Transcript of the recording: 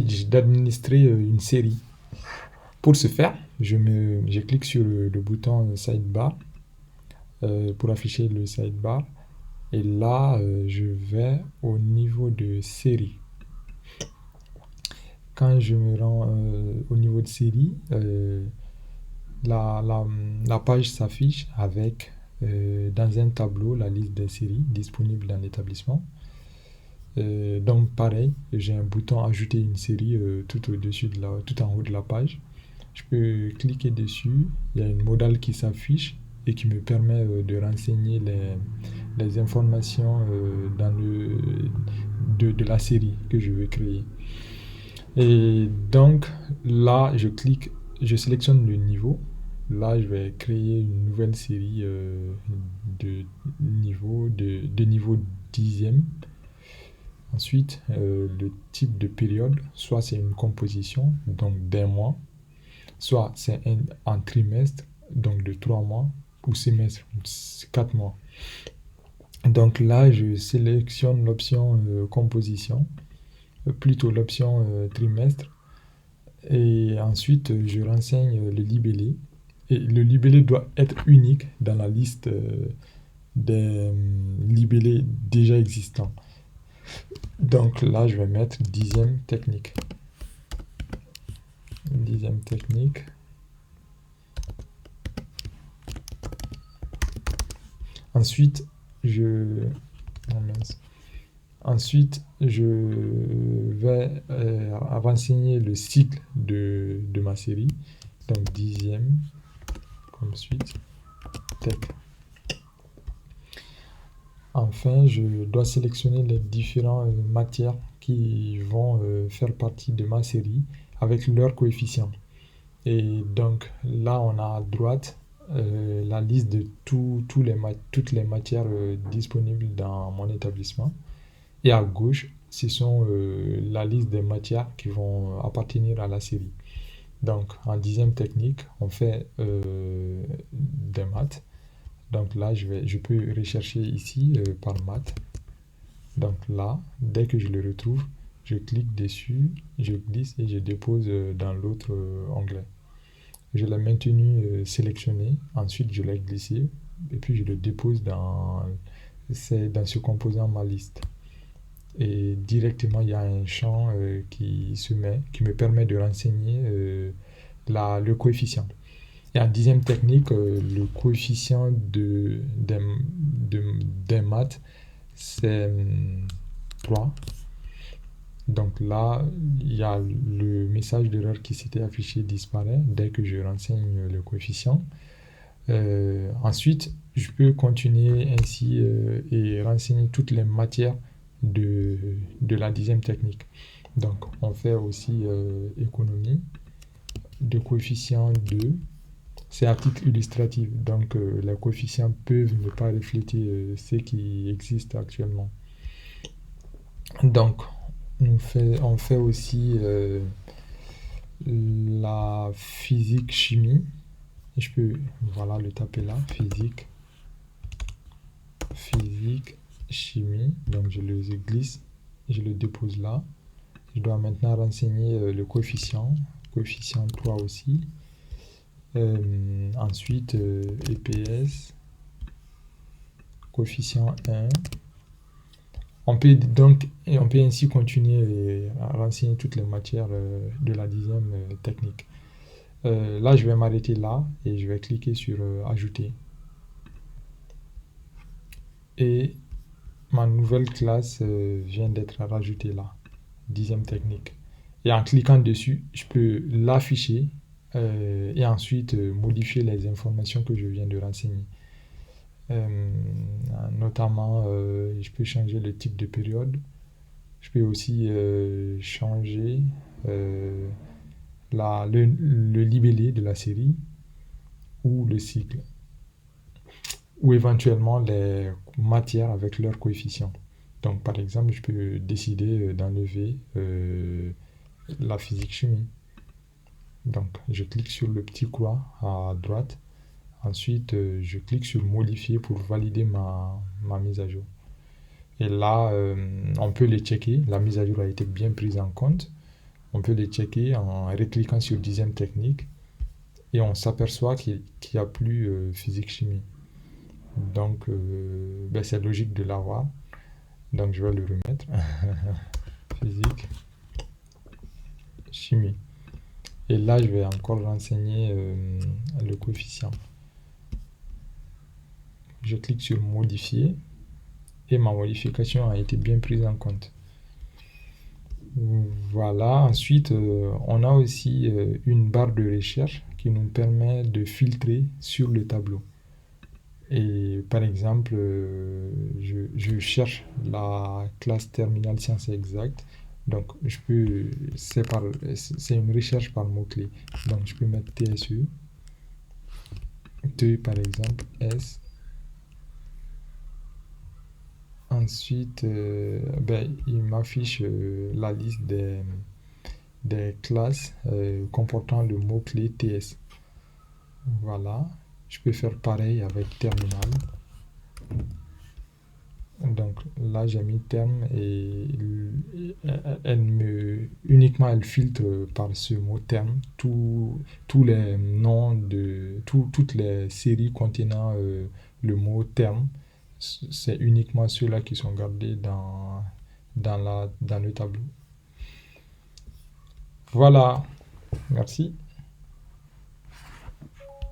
d'administrer une série. Pour ce faire, je clique sur le bouton sidebar pour afficher le sidebar. Et là, je vais au niveau de série. Quand je me rends au niveau de série, la, la, la page s'affiche avec dans un tableau la liste des séries disponibles dans l'établissement. Donc pareil, j'ai un bouton ajouter une série tout au-dessus tout en haut de la page. Je peux cliquer dessus, il y a une modale qui s'affiche et qui me permet de renseigner les informations de la série que je veux créer. Et donc là, je sélectionne le niveau. Là, je vais créer une nouvelle série de niveau dixième. Ensuite, le type de période, soit c'est une composition, donc d'un mois, soit c'est un trimestre, donc de 3 mois, ou semestre, 4 mois. Donc là, je sélectionne l'option composition, plutôt l'option trimestre, et ensuite je renseigne le libellé. Et le libellé doit être unique dans la liste des libellés déjà existants. Donc là, je vais mettre dixième technique. Dixième technique. Ensuite, je... oh mince. Ensuite, je vais renseigner le cycle de ma série. Donc dixième, comme suite, tech. Enfin, je dois sélectionner les différentes matières qui vont faire partie de ma série avec leur coefficient. Et donc là, on a à droite la liste de toutes les matières disponibles dans mon établissement. Et à gauche, ce sont la liste des matières qui vont appartenir à la série. Donc en dixième technique, on fait des maths. Donc là, je peux rechercher ici par maths. Donc là, dès que je le retrouve, je clique dessus, je glisse et je dépose dans l'autre onglet. Je l'ai maintenu sélectionné, ensuite je l'ai glissé et puis je le dépose dans ce composant ma liste. Et directement, il y a un champ qui me permet de renseigner le coefficient. Et en dixième technique, le coefficient des maths, c'est 3. Donc là, il y a le message d'erreur qui s'était affiché disparaît dès que je renseigne le coefficient. Ensuite, je peux continuer ainsi et renseigner toutes les matières de la dixième technique. Donc, on fait aussi économie, de coefficient 2. C'est à titre illustratif, donc les coefficients peuvent ne pas refléter ce qui existe actuellement. Donc, on fait aussi la physique-chimie. Je peux, voilà, le taper là, physique, chimie. Donc, je le glisse, je le dépose là. Je dois maintenant renseigner le coefficient 3 aussi. Ensuite, EPS, coefficient 1. On peut ainsi continuer à renseigner toutes les matières de la dixième technique. Là, je vais m'arrêter là et je vais cliquer sur ajouter. Et ma nouvelle classe vient d'être rajoutée là, dixième technique. Et en cliquant dessus, je peux l'afficher et ensuite modifier les informations que je viens de renseigner. Notamment, je peux changer le type de période. Je peux aussi changer le libellé de la série ou le cycle. Ou éventuellement les matières avec leurs coefficients. Donc par exemple, je peux décider d'enlever la physique-chimie. Donc je clique sur le petit croix à droite. Ensuite, je clique sur modifier pour valider ma mise à jour. Et là, on peut les checker. La mise à jour a été bien prise en compte. On peut les checker en recliquant sur dixième technique et on s'aperçoit qu'il n'y a plus physique-chimie. Donc, ben, c'est logique de l'avoir. Donc, je vais le remettre. Physique, chimie. Et là, je vais encore renseigner le coefficient. Je clique sur modifier et ma modification a été bien prise en compte. Voilà, ensuite on a aussi une barre de recherche qui nous permet de filtrer sur le tableau. Et par exemple, je cherche la classe terminale sciences exactes. Donc c'est une recherche par mot-clé. Donc je peux mettre TSE, T par exemple, S. Ensuite, ben, il m'affiche la liste des classes comportant le mot-clé TS. Voilà. Je peux faire pareil avec terminal. Donc là, j'ai mis terme et uniquement elle filtre par ce mot terme tous les noms toutes les séries contenant le mot terme. C'est uniquement ceux-là qui sont gardés dans le tableau. Voilà, merci.